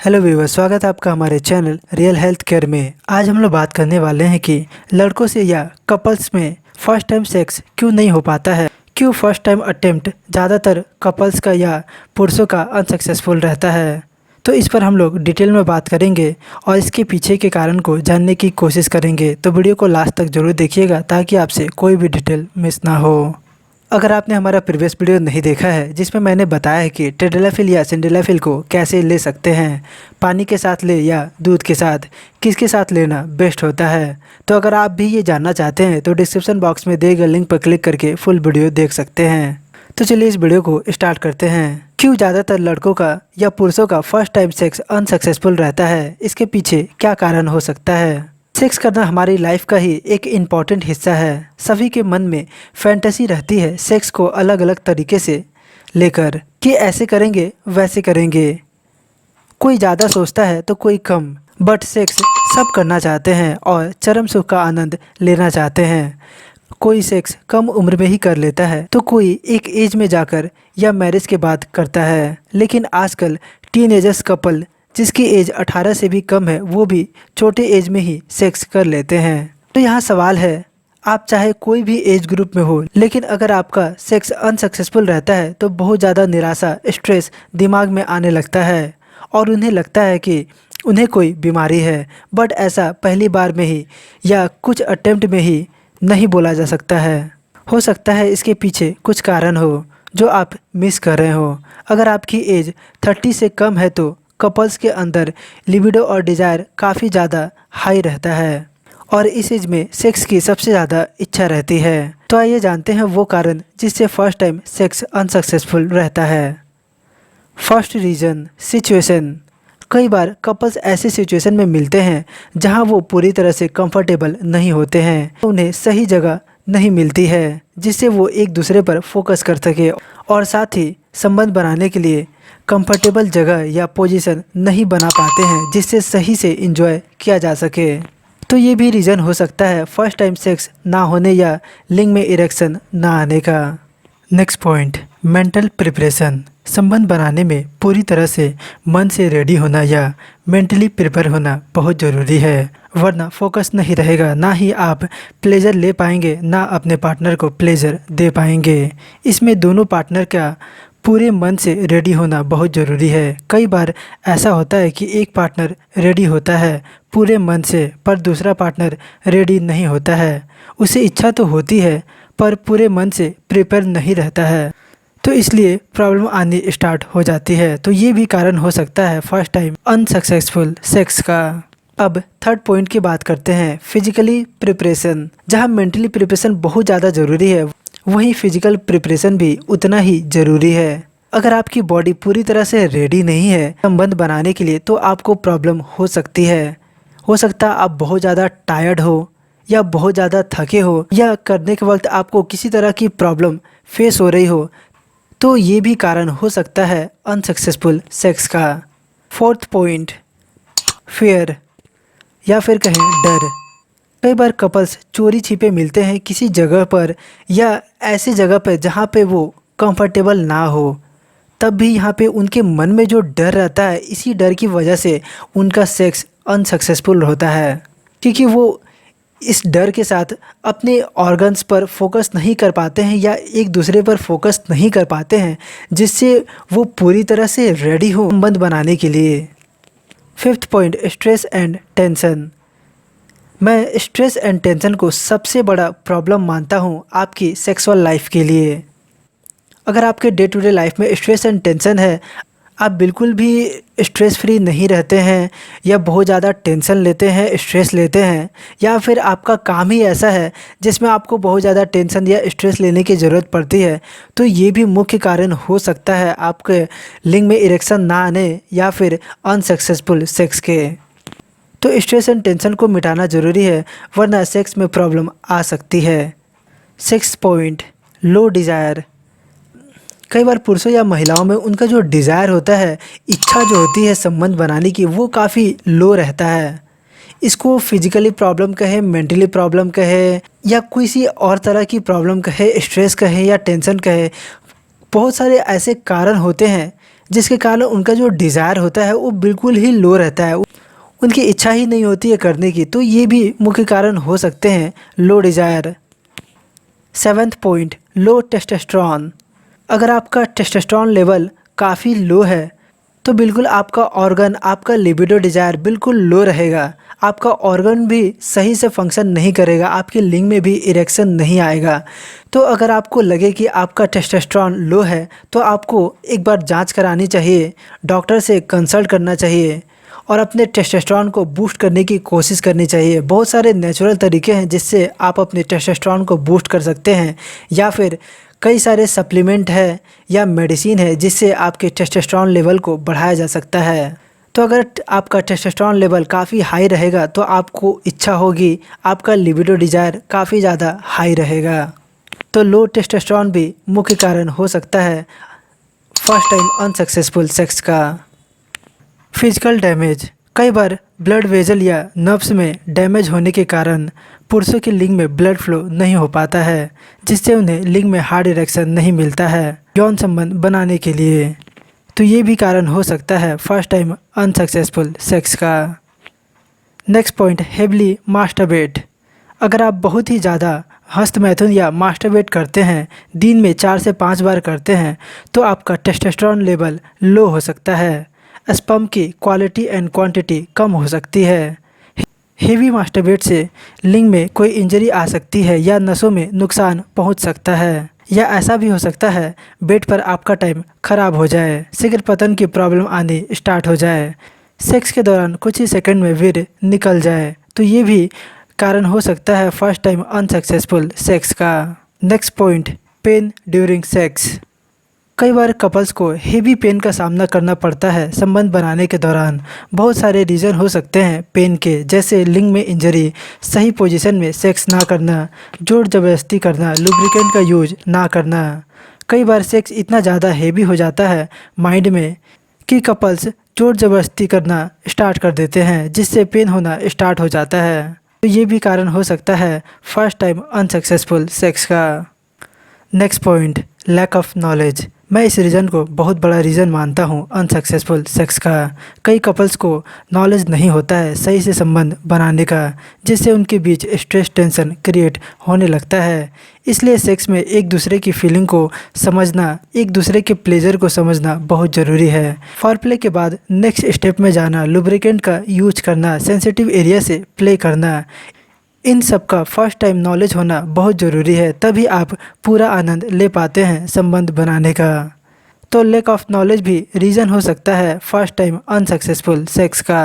Hello viewers, स्वागत है आपका हमारे चैनल रियल हेल्थ केयर में। आज हम लोग बात करने वाले हैं कि लड़कों से या कपल्स में फर्स्ट टाइम सेक्स क्यों नहीं हो पाता है। क्यों फर्स्ट टाइम अटेम्प्ट ज़्यादातर कपल्स का या पुरुषों का अनसक्सेसफुल रहता है। तो इस पर हम लोग डिटेल में बात करेंगे और इसके पीछे के कारण को जानने की कोशिश करेंगे। तो वीडियो को लास्ट तक जरूर देखिएगा ताकि आपसे कोई भी डिटेल मिस ना हो। अगर आपने हमारा प्रीवियस वीडियो नहीं देखा है जिसमें मैंने बताया है कि टेडेलाफिल या सिंडेलाफिल को कैसे ले सकते हैं, पानी के साथ ले या दूध के साथ, किसके साथ लेना बेस्ट होता है, तो अगर आप भी ये जानना चाहते हैं तो डिस्क्रिप्शन बॉक्स में दिए गए लिंक पर क्लिक करके फुल वीडियो देख सकते हैं। तो चलिए इस वीडियो को स्टार्ट करते हैं। क्यों ज़्यादातर लड़कों का या पुरुषों का फर्स्ट टाइम सेक्स अनसक्सेसफुल रहता है, इसके पीछे क्या कारण हो सकता है। सेक्स करना हमारी लाइफ का ही एक इम्पॉर्टेंट हिस्सा है। सभी के मन में फैंटेसी रहती है सेक्स को अलग अलग तरीके से लेकर कि ऐसे करेंगे वैसे करेंगे। कोई ज़्यादा सोचता है तो कोई कम, बट सेक्स सब करना चाहते हैं और चरम सुख का आनंद लेना चाहते हैं। कोई सेक्स कम उम्र में ही कर लेता है तो कोई एक एज में जाकर या मैरिज के बाद करता है। लेकिन आजकल टीनेजर्स कपल जिसकी एज 18 से भी कम है वो भी छोटे एज में ही सेक्स कर लेते हैं। तो यहाँ सवाल है, आप चाहे कोई भी एज ग्रुप में हो, लेकिन अगर आपका सेक्स अनसक्सेसफुल रहता है तो बहुत ज़्यादा निराशा, स्ट्रेस दिमाग में आने लगता है और उन्हें लगता है कि उन्हें कोई बीमारी है। बट ऐसा पहली बार में ही या कुछ अटेम्प्ट में ही नहीं बोला जा सकता है। हो सकता है इसके पीछे कुछ कारण हो जो आप मिस कर रहे हो। अगर आपकी एज 30 से कम है तो कपल्स के अंदर लिबिडो और डिज़ायर काफ़ी ज़्यादा हाई रहता है और इस एज में सेक्स की सबसे ज़्यादा इच्छा रहती है। तो आइए जानते हैं वो कारण जिससे फर्स्ट टाइम सेक्स अनसक्सेसफुल रहता है। First reason, situation. कई बार कपल्स ऐसे सिचुएशन में मिलते हैं जहां वो पूरी तरह से कंफर्टेबल नहीं होते हैं, उन्हें सही जगह नहीं मिलती है जिससे वो एक दूसरे पर फोकस कर सके और साथ ही संबंध बनाने के लिए कंफर्टेबल जगह या पोजीशन नहीं बना पाते हैं जिससे सही से एंजॉय किया जा सके। तो ये भी रीज़न हो सकता है फर्स्ट टाइम सेक्स ना होने या लिंग में इरेक्शन ना आने का। Next point, mental preparation. संबंध बनाने में पूरी तरह से मन से रेडी होना या मेंटली प्रिपेयर होना बहुत ज़रूरी है, वरना फोकस नहीं रहेगा, ना ही आप प्लेजर ले पाएंगे ना अपने पार्टनर को प्लेजर दे पाएंगे। इसमें दोनों पार्टनर का पूरे मन से रेडी होना बहुत ज़रूरी है। कई बार ऐसा होता है कि एक पार्टनर रेडी होता है पूरे मन से पर दूसरा पार्टनर रेडी नहीं होता है। उसे इच्छा तो होती है पर पूरे मन से प्रिपेयर नहीं रहता है, तो इसलिए प्रॉब्लम आनी स्टार्ट हो जाती है। तो ये भी कारण हो सकता है फर्स्ट टाइम अनसक्सेसफुल सेक्स का। अब थर्ड पॉइंट की बात करते हैं, फिजिकली प्रिपरेशन। जहाँ मेंटली प्रिपरेशन बहुत ज़्यादा ज़रूरी है वहीं फिजिकल प्रिपरेशन भी उतना ही ज़रूरी है। अगर आपकी बॉडी पूरी तरह से रेडी नहीं है संबंध बनाने के लिए तो आपको प्रॉब्लम हो सकती है। हो सकता है आप बहुत ज़्यादा टायर्ड हो या बहुत ज़्यादा थके हो या करने के वक्त आपको किसी तरह की प्रॉब्लम फेस हो रही हो, तो ये भी कारण हो सकता है अनसक्सेसफुल सेक्स का। फोर्थ पॉइंट, फियर या फिर कहें डर। कई बार कपल्स चोरी छिपे मिलते हैं किसी जगह पर या ऐसी जगह पर जहाँ पे वो कंफर्टेबल ना हो, तब भी यहाँ पे उनके मन में जो डर रहता है, इसी डर की वजह से उनका सेक्स अनसक्सेसफुल होता है, क्योंकि वो इस डर के साथ अपने ऑर्गन्स पर फोकस नहीं कर पाते हैं या एक दूसरे पर फोकस नहीं कर पाते हैं जिससे वो पूरी तरह से रेडी हो संबंध बनाने के लिए। Fifth point, stress and tension. मैं स्ट्रेस एंड टेंशन को सबसे बड़ा प्रॉब्लम मानता हूँ आपकी सेक्सुअल लाइफ के लिए। अगर आपके डे टू डे लाइफ में स्ट्रेस एंड टेंशन है, आप बिल्कुल भी स्ट्रेस फ्री नहीं रहते हैं या बहुत ज़्यादा टेंशन लेते हैं, स्ट्रेस लेते हैं, या फिर आपका काम ही ऐसा है जिसमें आपको बहुत ज़्यादा टेंशन या स्ट्रेस लेने की ज़रूरत पड़ती है, तो ये भी मुख्य कारण हो सकता है आपके लिंग में इरेक्शन ना आने या फिर अनसक्सेसफुल सेक्स के। तो स्ट्रेस एंड टेंशन को मिटाना ज़रूरी है वरना सेक्स में प्रॉब्लम आ सकती है। सिक्स्थ पॉइंट, लो डिज़ायर। कई बार पुरुषों या महिलाओं में उनका जो डिज़ायर होता है, इच्छा जो होती है संबंध बनाने की, वो काफ़ी लो रहता है। इसको फिजिकली प्रॉब्लम कहे, मेंटली प्रॉब्लम कहे या किसी और तरह की प्रॉब्लम कहे, स्ट्रेस कहे या टेंशन कहे, बहुत सारे ऐसे कारण होते हैं जिसके कारण उनका जो डिज़ायर होता है वो बिल्कुल ही लो रहता है, उनकी इच्छा ही नहीं होती है करने की। तो ये भी मुख्य कारण हो सकते हैं लो डिज़ायर। 7th पॉइंट, लो टेस्टोस्टेरोन। अगर आपका टेस्टोस्टेरोन लेवल काफ़ी लो है तो बिल्कुल आपका ऑर्गन, आपका लिबिडो डिज़ायर बिल्कुल लो रहेगा। आपका ऑर्गन भी सही से फंक्शन नहीं करेगा, आपके लिंग में भी इरेक्शन नहीं आएगा। तो अगर आपको लगे कि आपका टेस्टोस्टेरोन लो है तो आपको एक बार जांच करानी चाहिए, डॉक्टर से कंसल्ट करना चाहिए और अपने टेस्टोस्टेरोन को बूस्ट करने की कोशिश करनी चाहिए। बहुत सारे नेचुरल तरीके हैं जिससे आप अपने टेस्टोस्टेरोन को बूस्ट कर सकते हैं, या फिर कई सारे सप्लीमेंट है या मेडिसिन है जिससे आपके टेस्टोस्टेरोन लेवल को बढ़ाया जा सकता है। तो अगर आपका टेस्टोस्टेरोन लेवल काफ़ी हाई रहेगा तो आपको इच्छा होगी, आपका लिबिडो डिज़ायर काफ़ी ज़्यादा हाई रहेगा। तो लो टेस्टोस्टेरोन भी मुख्य कारण हो सकता है फर्स्ट टाइम अनसक्सेसफुल सेक्स का। Physical damage. कई बार ब्लड वेजल या नर्व्स में डैमेज होने के कारण पुरुषों के लिंग में ब्लड फ्लो नहीं हो पाता है, जिससे उन्हें लिंग में हार्ड इरेक्शन नहीं मिलता है यौन संबंध बनाने के लिए। तो ये भी कारण हो सकता है फर्स्ट टाइम अनसक्सेसफुल सेक्स का। Next point, heavily masturbate. अगर आप बहुत ही ज़्यादा हस्तमैथुन या मास्टरबेट करते हैं, दिन में 4 से 5 बार करते हैं, तो आपका टेस्टोस्टेरोन लेवल लो हो सकता है। स्पर्म की क्वालिटी एंड क्वांटिटी कम हो सकती है। हेवी मास्टरबेट से लिंग में कोई इंजरी आ सकती है या नसों में नुकसान पहुंच सकता है, या ऐसा भी हो सकता है बेड पर आपका टाइम खराब हो जाए, शीघ्र पतन की प्रॉब्लम आनी स्टार्ट हो जाए, सेक्स के दौरान कुछ ही सेकंड में वीर्य निकल जाए। तो ये भी कारण हो सकता है फर्स्ट टाइम अनसक्सेसफुल सेक्स का। Next point, pen during sex. कई बार कपल्स को हेवी पेन का सामना करना पड़ता है संबंध बनाने के दौरान। बहुत सारे रीज़न हो सकते हैं पेन के, जैसे लिंग में इंजरी, सही पोजीशन में सेक्स ना करना, जोर जबरदस्ती करना, लुब्रिकेंट का यूज ना करना। कई बार सेक्स इतना ज़्यादा हेवी हो जाता है माइंड में कि कपल्स जोर जबरदस्ती करना स्टार्ट कर देते हैं, जिससे पेन होना स्टार्ट हो जाता है। तो ये भी कारण हो सकता है फर्स्ट टाइम अनसक्सेसफुल सेक्स का। Next point, lack of knowledge. मैं इस रीज़न को बहुत बड़ा रीज़न मानता हूँ अनसक्सेसफुल सेक्स का। कई कपल्स को नॉलेज नहीं होता है सही से संबंध बनाने का, जिससे उनके बीच स्ट्रेस टेंशन क्रिएट होने लगता है। इसलिए सेक्स में एक दूसरे की फीलिंग को समझना, एक दूसरे के प्लेजर को समझना बहुत ज़रूरी है। फॉरप्ले के बाद नेक्स्ट स्टेप में जाना, लुब्रिकेंट का यूज करना, सेंसिटिव एरिया से प्ले करना, इन सब का फर्स्ट टाइम नॉलेज होना बहुत ज़रूरी है, तभी आप पूरा आनंद ले पाते हैं संबंध बनाने का। तो लैक ऑफ नॉलेज भी रीज़न हो सकता है फर्स्ट टाइम अनसक्सेसफुल सेक्स का।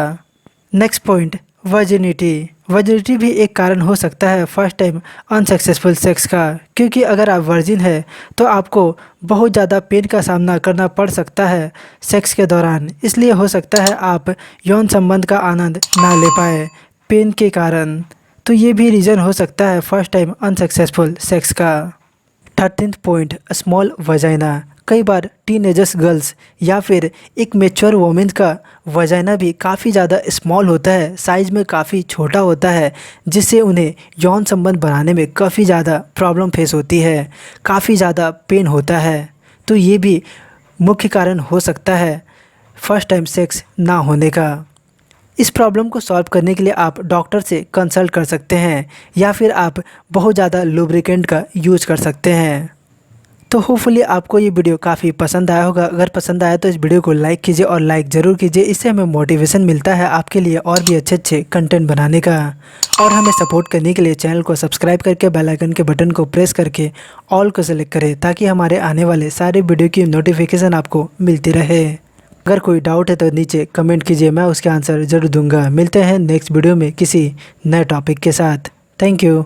Next point, virginity. वर्जिनिटी भी एक कारण हो सकता है फर्स्ट टाइम अनसक्सेसफुल सेक्स का, क्योंकि अगर आप वर्जिन है तो आपको बहुत ज़्यादा पेन का सामना करना पड़ सकता है सेक्स के दौरान। इसलिए हो सकता है आप यौन संबंध का आनंद ना ले पाए पेन के कारण। तो ये भी रीज़न हो सकता है फर्स्ट टाइम अनसक्सेसफुल सेक्स का। 13th point, small vagina. कई बार टीनेजर्स गर्ल्स या फिर एक मैच्योर वोमेन का वजाइना भी काफ़ी ज़्यादा स्मॉल होता है, साइज़ में काफ़ी छोटा होता है, जिससे उन्हें यौन संबंध बनाने में काफ़ी ज़्यादा प्रॉब्लम फेस होती है, काफ़ी ज़्यादा पेन होता है। तो ये भी मुख्य कारण हो सकता है फर्स्ट टाइम सेक्स ना होने का। इस प्रॉब्लम को सॉल्व करने के लिए आप डॉक्टर से कंसल्ट कर सकते हैं, या फिर आप बहुत ज़्यादा लुब्रिकेंट का यूज़ कर सकते हैं। तो होपफुली आपको ये वीडियो काफ़ी पसंद आया होगा। अगर पसंद आया तो इस वीडियो को लाइक कीजिए और लाइक ज़रूर कीजिए, इससे हमें मोटिवेशन मिलता है आपके लिए और भी अच्छे अच्छे कंटेंट बनाने का। और हमें सपोर्ट करने के लिए चैनल को सब्सक्राइब करके बेल आइकन के बटन को प्रेस करके ऑल को सेलेक्ट करें, ताकि हमारे आने वाले सारे वीडियो की नोटिफिकेशन आपको मिलती रहे। अगर कोई डाउट है तो नीचे कमेंट कीजिए, मैं उसके आंसर ज़रूर दूंगा। मिलते हैं नेक्स्ट वीडियो में किसी नए टॉपिक के साथ। Thank you.